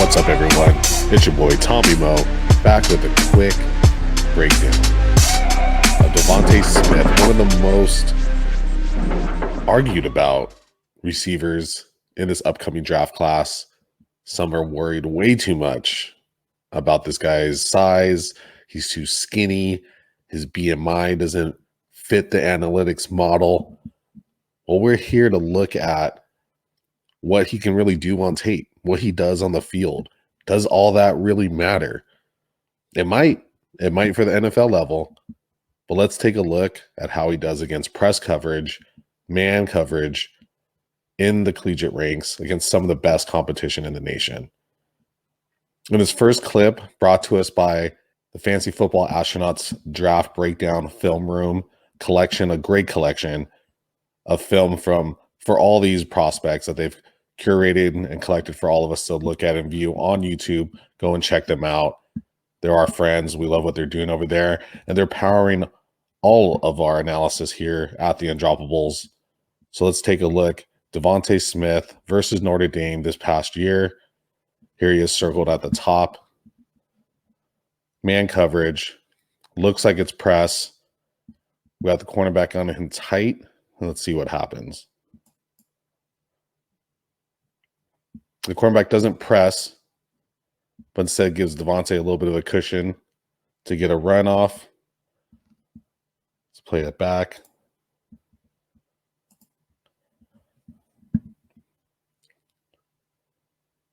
What's up, everyone? It's your boy Tommy Mo, back with a quick breakdown of Devonta Smith, one of the most argued about receivers in this upcoming draft class. Some are worried way too much about this guy's size. He's too skinny. His BMI doesn't fit the analytics model. Well, we're here to look at what he can really do on tape, what he does on the field. Does all that really matter? It might for the NFL level, but let's take a look at how he does against press coverage, man coverage in the collegiate ranks against some of the best competition in the nation. In his first clip, brought to us by the Fantasy Football Astronauts Draft Breakdown Film Room collection, a great collection of film for all these prospects that they've curated and collected for all of us to look at and view on YouTube. Go and check them out. They're our friends. We love what they're doing over there, and they're powering all of our analysis here at the Undroppables. So let's take a look. Devonta Smith versus Notre Dame this past year. Here he is circled at the top. Man coverage. Looks like it's press. We got the cornerback on him tight. Let's see what happens. The cornerback doesn't press, but instead gives Devonta a little bit of a cushion to get a run off. Let's play it back.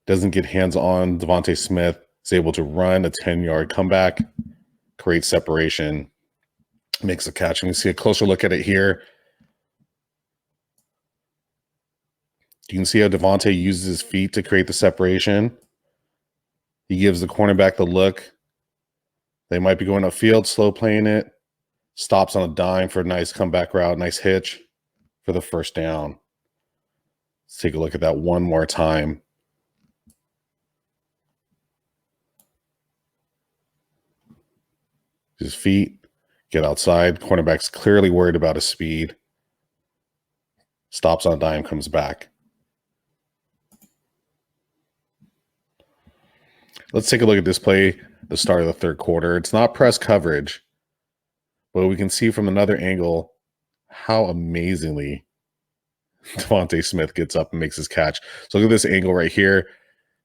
Doesn't get hands on. Devonta Smith is able to run a 10-yard comeback, create separation, makes a catch. And we see a closer look at it here. You can see how Devonta uses his feet to create the separation. He gives the cornerback the look. They might be going upfield, slow playing it. Stops on a dime for a nice comeback route, nice hitch for the first down. Let's take a look at that one more time. His feet, get outside. Cornerback's clearly worried about his speed. Stops on a dime, comes back. Let's take a look at this play, the start of the third quarter. It's not press coverage, but we can see from another angle how amazingly Devonta Smith gets up and makes his catch. So look at this angle right here.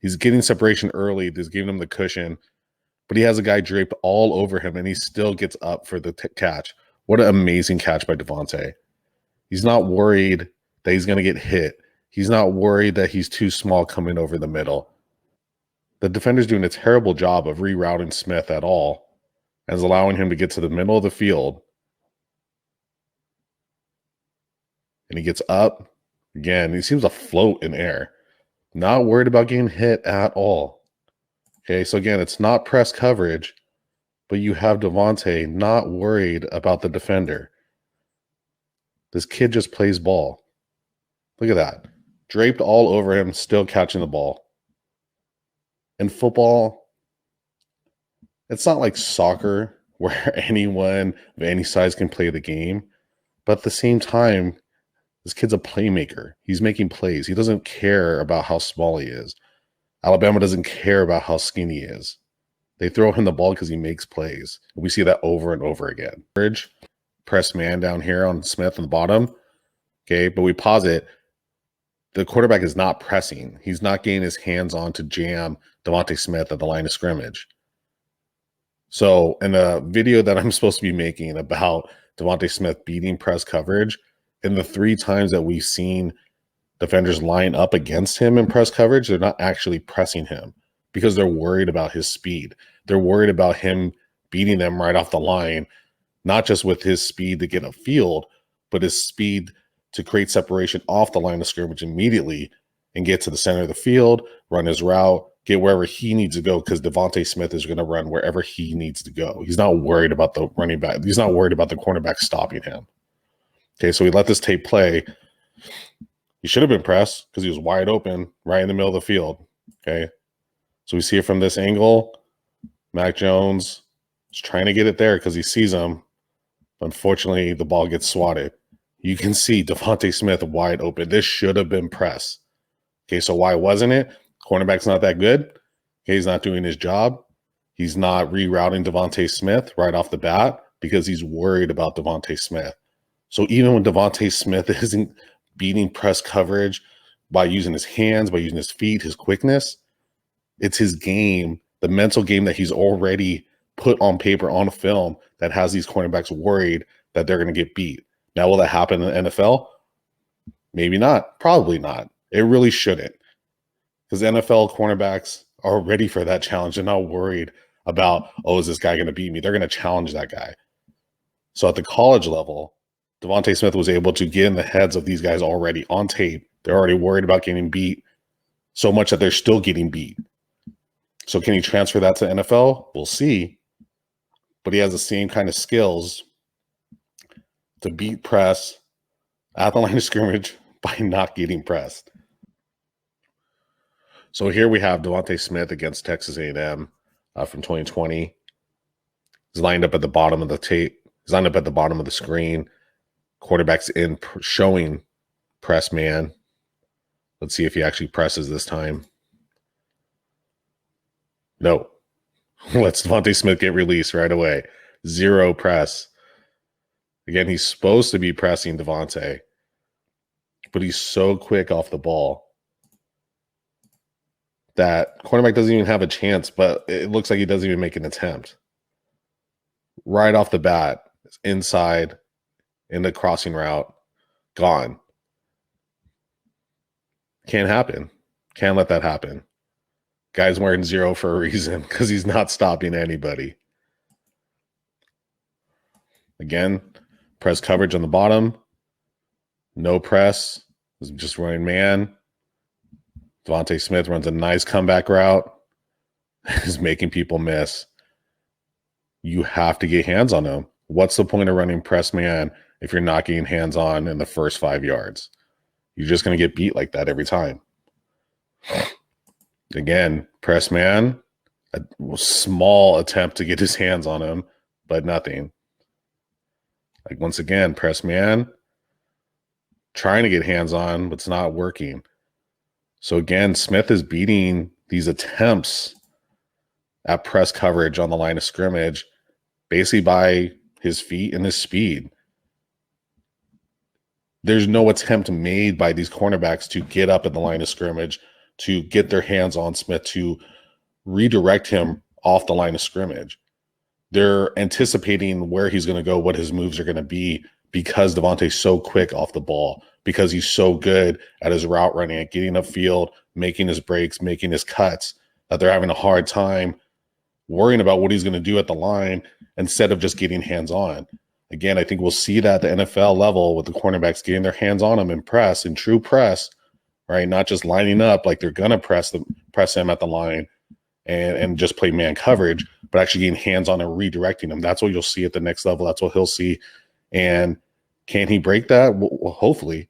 He's getting separation early. He's giving him the cushion, but he has a guy draped all over him, and he still gets up for the catch. What an amazing catch by Devonta. He's not worried that he's going to get hit. He's not worried that he's too small coming over the middle. The defender's doing a terrible job of rerouting Smith at all and is allowing him to get to the middle of the field. And he gets up. Again, he seems to float in air. Not worried about getting hit at all. Okay, so again, it's not press coverage, but you have Devonta not worried about the defender. This kid just plays ball. Look at that. Draped all over him, still catching the ball. In football, it's not like soccer where anyone of any size can play the game. But at the same time, this kid's a playmaker. He's making plays. He doesn't care about how small he is. Alabama doesn't care about how skinny he is. They throw him the ball because he makes plays. We see that over and over again. Press man down here on Smith on the bottom. Okay, but we pause it. The quarterback is not pressing. He's not getting his hands on to jam Devonta Smith at the line of scrimmage. So in the video that I'm supposed to be making about Devonta Smith beating press coverage, in the 3 times that we've seen defenders line up against him in press coverage, they're not actually pressing him because they're worried about his speed. They're worried about him beating them right off the line, not just with his speed to get upfield, but his speed to create separation off the line of scrimmage immediately and get to the center of the field, run his route, get wherever he needs to go, because Devonta Smith is going to run wherever he needs to go. He's not worried about the running back. He's not worried about the cornerback stopping him. Okay, so we let this tape play. He should have been pressed because he was wide open right in the middle of the field. Okay, so we see it from this angle. Mac Jones is trying to get it there because he sees him. Unfortunately, the ball gets swatted. You can see Devonta Smith wide open. This should have been press. Okay, so why wasn't it? Cornerback's not that good. Okay, he's not doing his job. He's not rerouting Devonta Smith right off the bat because he's worried about Devonta Smith. So even when Devonta Smith isn't beating press coverage by using his hands, by using his feet, his quickness, it's his game, the mental game that he's already put on paper, on a film, that has these cornerbacks worried that they're going to get beat. Now, will that happen in the NFL? Maybe not. Probably not. It really shouldn't, because NFL cornerbacks are ready for that challenge. They're not worried about, oh, is this guy going to beat me? They're going to challenge that guy. So at the college level, Devonta Smith was able to get in the heads of these guys already on tape. They're already worried about getting beat so much that they're still getting beat. So can he transfer that to NFL? We'll see. But he has the same kind of skills to beat press at the line of scrimmage by not getting pressed. So here we have Devonta Smith against Texas A&M from 2020. He's lined up at the bottom of the tape. He's lined up at the bottom of the screen. Quarterback's in showing press man. Let's see if he actually presses this time. No. Let's Devonta Smith get released right away. Zero press. Again, he's supposed to be pressing Devonta, but he's so quick off the ball that cornerback doesn't even have a chance, but it looks like he doesn't even make an attempt. Right off the bat, it's inside in the crossing route, gone. Can't happen. Can't let that happen. Guy's wearing zero for a reason, because he's not stopping anybody. Again, press coverage on the bottom. No press. He's just running man. Devonta Smith runs a nice comeback route. He's making people miss. You have to get hands on him. What's the point of running press man if you're not getting hands on in the first 5 yards? You're just going to get beat like that every time. Again, press man, a small attempt to get his hands on him, but nothing. Like, once again, press man, trying to get hands on, but it's not working. So again, Smith is beating these attempts at press coverage on the line of scrimmage basically by his feet and his speed. There's no attempt made by these cornerbacks to get up at the line of scrimmage, to get their hands on Smith, to redirect him off the line of scrimmage. They're anticipating where he's going to go, what his moves are going to be, because Devonta's so quick off the ball, because he's so good at his route running, at getting upfield, making his breaks, making his cuts, that they're having a hard time worrying about what he's going to do at the line instead of just getting hands on. Again, I think we'll see that at the NFL level with the cornerbacks getting their hands on him in press, in true press, right? Not just lining up like they're going to press him at the line and just play man coverage, but actually getting hands on and redirecting him. That's what you'll see at the next level. That's what he'll see. And can he break that? Well, hopefully.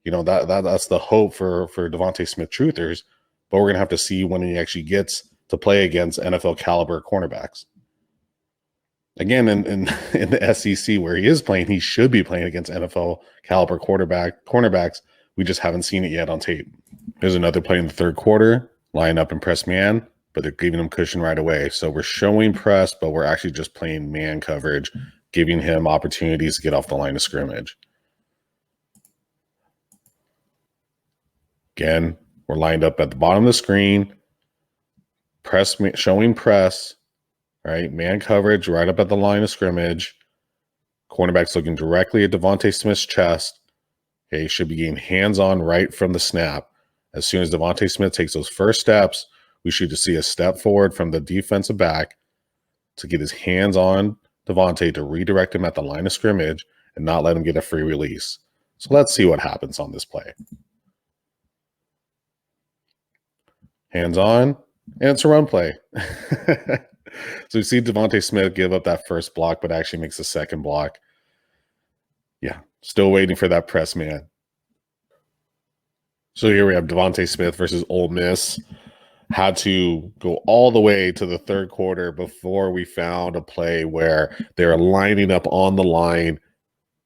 You know, that's the hope for Devonta Smith truthers, but we're going to have to see when he actually gets to play against NFL caliber cornerbacks. Again, in the SEC where he is playing, he should be playing against NFL caliber cornerbacks. We just haven't seen it yet on tape. There's another play in the third quarter, line up and press man, but they're giving him cushion right away. So we're showing press, but we're actually just playing man coverage, giving him opportunities to get off the line of scrimmage. Again, we're lined up at the bottom of the screen, press, showing press, right? Man coverage right up at the line of scrimmage. Cornerback's looking directly at Devonta Smith's chest. Okay, he should be getting hands-on right from the snap. As soon as Devonta Smith takes those first steps, we should see a step forward from the defensive back to get his hands on Devonta to redirect him at the line of scrimmage and not let him get a free release. So let's see what happens on this play. Hands on, and it's a run play. So you see Devonta Smith give up that first block, but actually makes the second block. Yeah, still waiting for that press man. So here we have Devonta Smith versus Ole Miss. Had to go all the way to the third quarter before we found a play where they're lining up on the line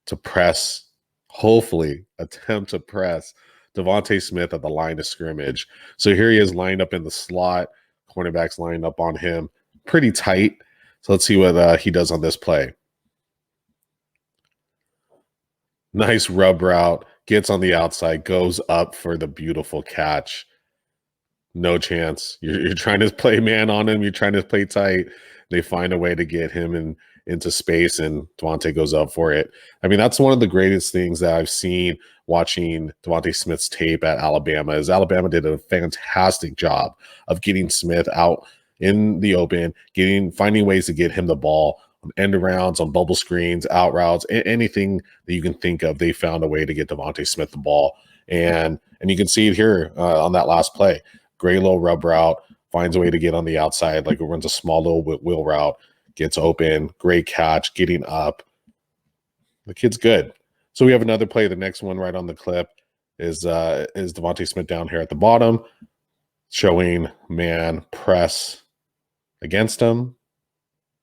to press, hopefully attempt to press Devonta Smith at the line of scrimmage. So here he is lined up in the slot. Cornerback's lining up on him pretty tight. So let's see what he does on this play. Nice rub route, gets on the outside, goes up for the beautiful catch. No chance. You're trying to play man on him. You're trying to play tight. They find a way to get him into space, and Devonta goes up for it. I mean, that's one of the greatest things that I've seen watching Devonta Smith's tape at Alabama. Is Alabama did a fantastic job of getting Smith out in the open, finding ways to get him the ball on end arounds, on bubble screens, out routes, anything that you can think of. They found a way to get Devonta Smith the ball, and you can see it here on that last play. Great little rub route, finds a way to get on the outside, like it runs a small little wheel route, gets open, great catch, getting up. The kid's good. So we have another play. The next one right on the clip is Devonta Smith down here at the bottom, showing man press against him.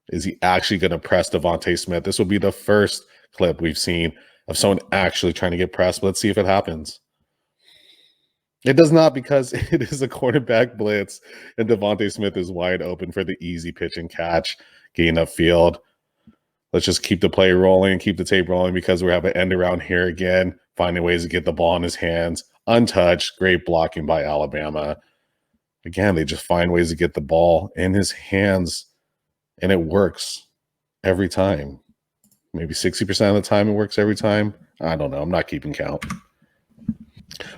Is he actually going to press Devonta Smith? This will be the first clip we've seen of someone actually trying to get pressed. Let's see if it happens. It does not, because it is a quarterback blitz, and Devonta Smith is wide open for the easy pitch and catch, getting upfield. Let's just keep the play rolling, keep the tape rolling, because we have an end around here again, finding ways to get the ball in his hands. Untouched, great blocking by Alabama. Again, they just find ways to get the ball in his hands, and it works every time. Maybe 60% of the time it works every time. I don't know. I'm not keeping count.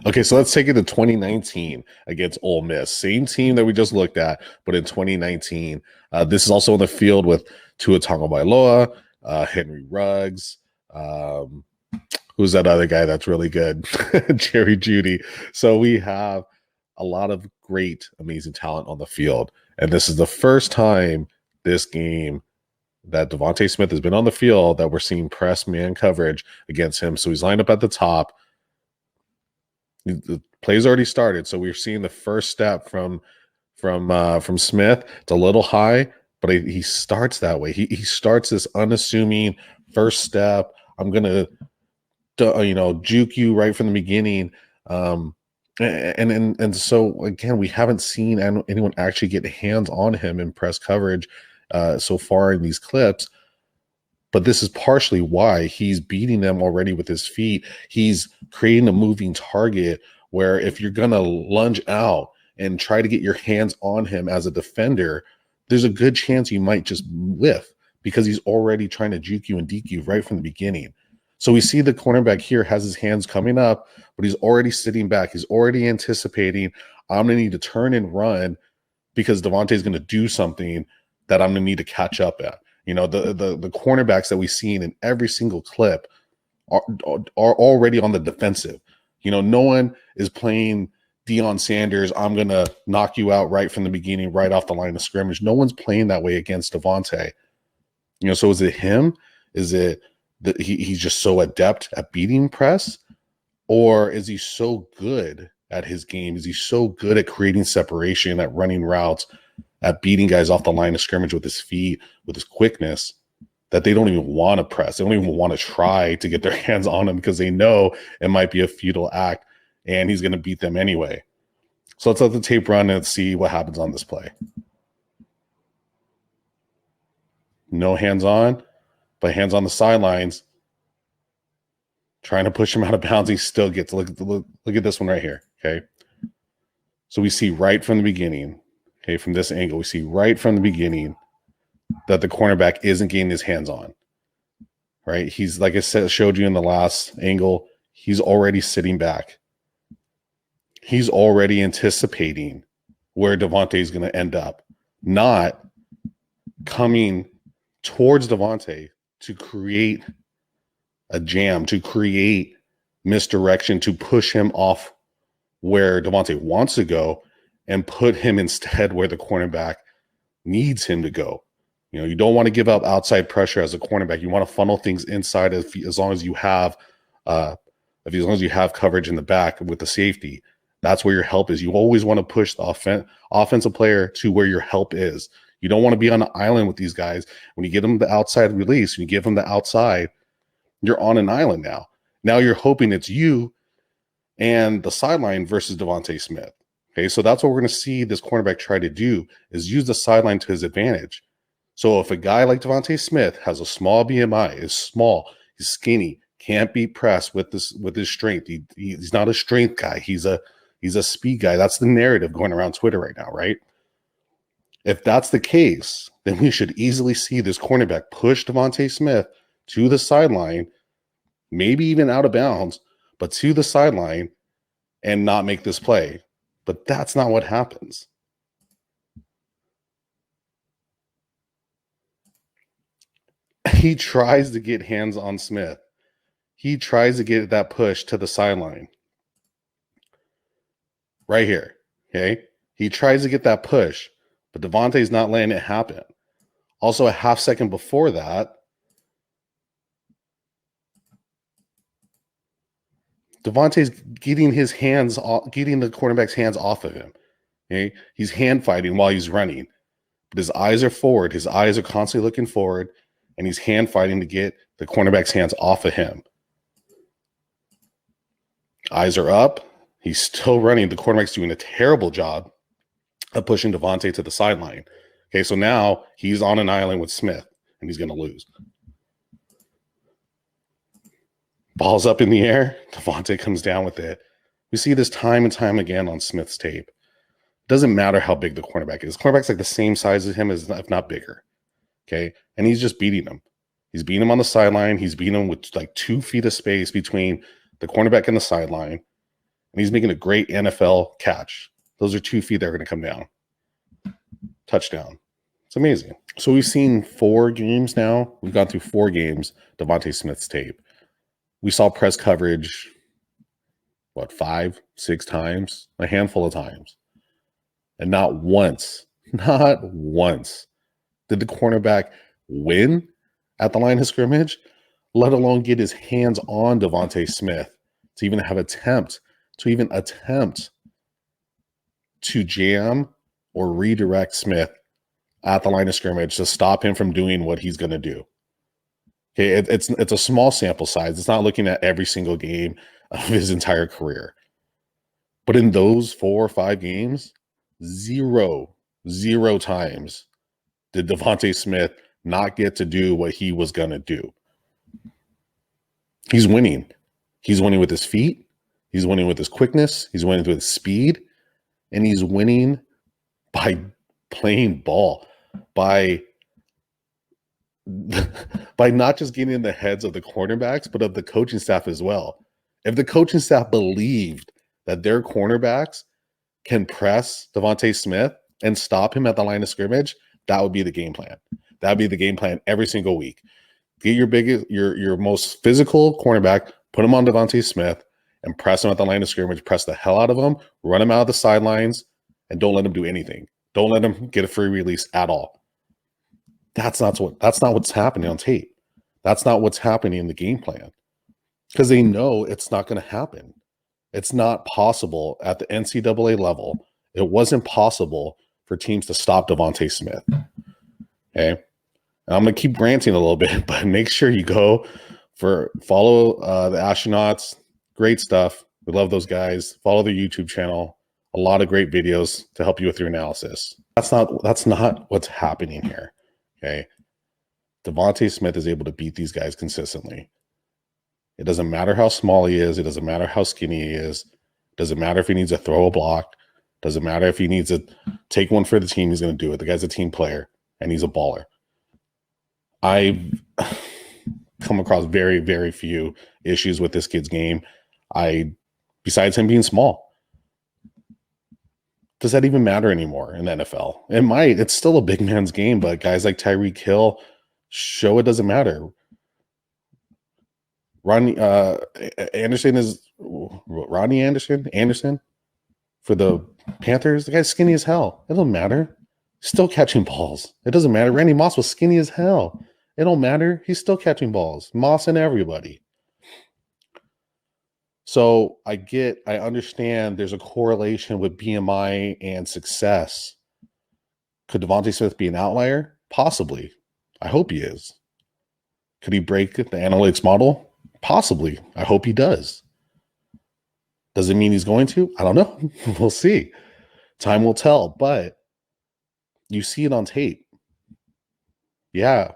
Okay, so let's take it to 2019 against Ole Miss. Same team that we just looked at, but in 2019. This is also on the field with Tua Tagovailoa, Henry Ruggs. Who's that other guy that's really good? Jerry Jeudy. So we have a lot of great, amazing talent on the field. And this is the first time this game that Devonta Smith has been on the field that we're seeing press man coverage against him. So he's lined up at the top. The play's already started, so we're seeing the first step from Smith. It's a little high, but he starts that way. He starts this unassuming first step. I'm gonna, juke you right from the beginning. And so again, we haven't seen anyone actually get hands on him in press coverage so far in these clips. But this is partially why he's beating them already with his feet. He's creating a moving target where if you're going to lunge out and try to get your hands on him as a defender, there's a good chance you might just whiff, because he's already trying to juke you and deke you right from the beginning. So we see the cornerback here has his hands coming up, but he's already sitting back. He's already anticipating, I'm going to need to turn and run because Devonta is going to do something that I'm going to need to catch up at. The cornerbacks that we've seen in every single clip are already on the defensive. No one is playing Deion Sanders, I'm going to knock you out right from the beginning, right off the line of scrimmage. No one's playing that way against Devonta. So is it him? Is it that he's just so adept at beating press? Or is he so good at his game? Is he so good at creating separation, at running routes, at beating guys off the line of scrimmage with his feet, with his quickness, that they don't even want to press? They don't even want to try to get their hands on him because they know it might be a futile act and he's going to beat them anyway. So let's let the tape run and see what happens on this play. No hands on, but hands on the sidelines, trying to push him out of bounds. He still gets, look at this one right here. Okay. So we see right from the beginning, okay, from this angle, we see right from the beginning that the cornerback isn't getting his hands on, right? He's, like I said, showed you in the last angle, he's already sitting back. He's already anticipating where Devonta is going to end up, not coming towards Devonta to create a jam, to create misdirection, to push him off where Devonta wants to go and put him instead where the cornerback needs him to go. You don't want to give up outside pressure as a cornerback. You want to funnel things inside as long as you have coverage in the back with the safety. That's where your help is. You always want to push the offensive player to where your help is. You don't want to be on an island with these guys. When you get them the outside release, when you give them the outside, you're on an island now. Now you're hoping it's you and the sideline versus Devonta Smith. Okay, so that's what we're going to see this cornerback try to do, is use the sideline to his advantage. So if a guy like Devonta Smith has a small BMI, is small, he's skinny, can't beat press with his strength. He's not a strength guy. He's a speed guy. That's the narrative going around Twitter right now, right? If that's the case, then we should easily see this cornerback push Devonta Smith to the sideline, maybe even out of bounds, but to the sideline and not make this play. But that's not what happens. He tries to get hands on Smith. He tries to get that push to the sideline. Right here. Okay. He tries to get that push, but Devontae's not letting it happen. Also, a half second before that, Devontae's getting the cornerback's hands off of him. Okay. He's hand fighting while he's running. But his eyes are forward. His eyes are constantly looking forward, and he's hand fighting to get the cornerback's hands off of him. Eyes are up. He's still running. The cornerback's doing a terrible job of pushing Devontae to the sideline. Okay, so now he's on an island with Smith, and he's going to lose. Ball's up in the air. Devontae comes down with it. We see this time and time again on Smith's tape. Doesn't matter how big the cornerback is. The cornerback's like the same size as him, if not bigger. Okay, and he's just beating him. He's beating him on the sideline. He's beating him with like 2 feet of space between the cornerback and the sideline. And he's making a great NFL catch. Those are 2 feet that are going to come down. Touchdown. It's amazing. So we've seen 4 games now. We've gone through 4 games, Devonta Smith's tape. We saw press coverage, 5, 6 times? A handful of times. And not once did the cornerback win at the line of scrimmage, let alone get his hands on Devonta Smith to even attempt to jam or redirect Smith at the line of scrimmage to stop him from doing what he's going to do. Okay, it's a small sample size. It's not looking at every single game of his entire career. But in those 4 or 5 games, zero times did Devonta Smith not get to do what he was going to do. He's winning. He's winning with his feet. He's winning with his quickness. He's winning with his speed. And he's winning by playing ball, by not just getting in the heads of the cornerbacks, but of the coaching staff as well. If the coaching staff believed that their cornerbacks can press Devonta Smith and stop him at the line of scrimmage, that would be the game plan. That would be the game plan every single week. Get your most physical cornerback, put him on Devonta Smith, and press him at the line of scrimmage, press the hell out of him, run him out of the sidelines, and don't let him do anything. Don't let him get a free release at all. That's not what's happening on tape. That's not what's happening in the game plan. Because they know it's not going to happen. It's not possible at the NCAA level. It wasn't possible for teams to stop Devonta Smith. Okay. And I'm going to keep ranting a little bit, but make sure you follow the Astronauts. Great stuff. We love those guys. Follow their YouTube channel. A lot of great videos to help you with your analysis. That's not what's happening here. Okay. Devonta Smith is able to beat these guys consistently. It doesn't matter how small he is. It doesn't matter how skinny he is. It doesn't matter if he needs to throw a block. It doesn't matter if he needs to take one for the team. He's going to do it. The guy's a team player, and he's a baller. I've come across very, very few issues with this kid's game. Besides him being small. Does that even matter anymore in the NFL? It might. It's still a big man's game, but guys like Tyreek Hill show it doesn't matter. Ronnie Anderson for the Panthers. The guy's skinny as hell. It don't matter. Still catching balls. It doesn't matter. Randy Moss was skinny as hell. It don't matter. He's still catching balls. Moss and everybody. So I understand there's a correlation with BMI and success. Could Devonta Smith be an outlier? Possibly. I hope he is. Could he break the analytics model? Possibly. I hope he does. Does it mean he's going to? I don't know. We'll see. Time will tell, but you see it on tape. Yeah,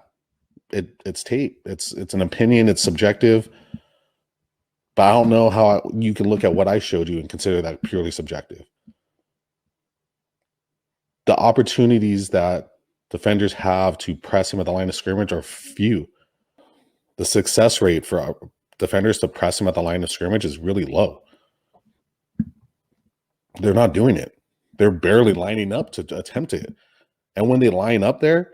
it's tape. It's an opinion. It's subjective. But I don't know how you can look at what I showed you and consider that purely subjective. The opportunities that defenders have to press him at the line of scrimmage are few. The success rate for defenders to press him at the line of scrimmage is really low. They're not doing it. They're barely lining up to attempt it. And when they line up there,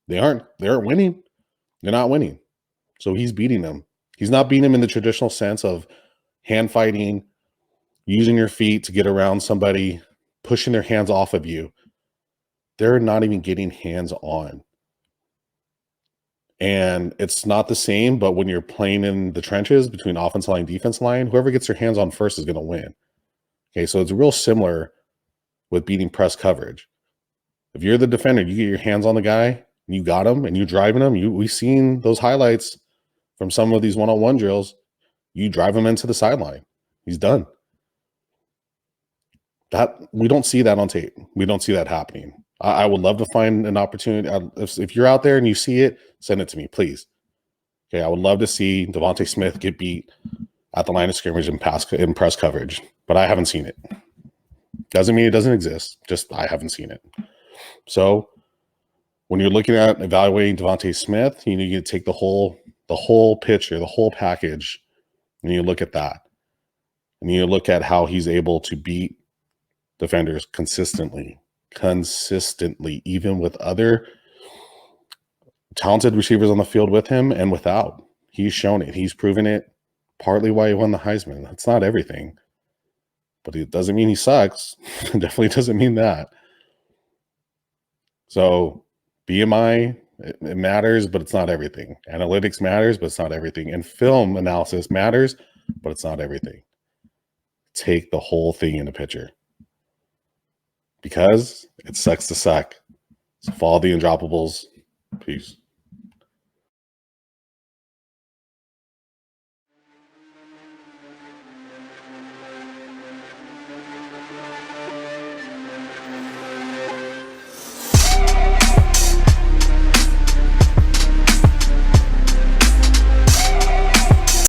they aren't winning. They're not winning. So he's beating them. He's not beating them in the traditional sense of hand fighting, using your feet to get around somebody, pushing their hands off of you. They're not even getting hands on. And it's not the same, but when you're playing in the trenches between offensive line and defense line, whoever gets their hands on first is going to win. Okay, so it's real similar with beating press coverage. If you're the defender, you get your hands on the guy, and you got him, and you're driving him. We've seen those highlights from some of these one-on-one drills. You drive him into the sideline. He's done. That we don't see that on tape. We don't see that happening. I would love to find an opportunity. If you're out there and you see it, send it to me, please. Okay, I would love to see Devonta Smith get beat at the line of scrimmage in press coverage, but I haven't seen it. Doesn't mean it doesn't exist. Just I haven't seen it. So when you're looking at evaluating Devonta Smith, you need to take the whole picture, the whole package, and you look at that. And you look at how he's able to beat defenders consistently, even with other talented receivers on the field with him and without. He's shown it. He's proven it. Partly why he won the Heisman. That's not everything. But it doesn't mean he sucks. It definitely doesn't mean that. So BMI, it matters, but it's not everything. Analytics matters, but it's not everything. And film analysis matters, but it's not everything. Take the whole thing in the picture. Because it sucks to suck. So follow the undroppables. Peace.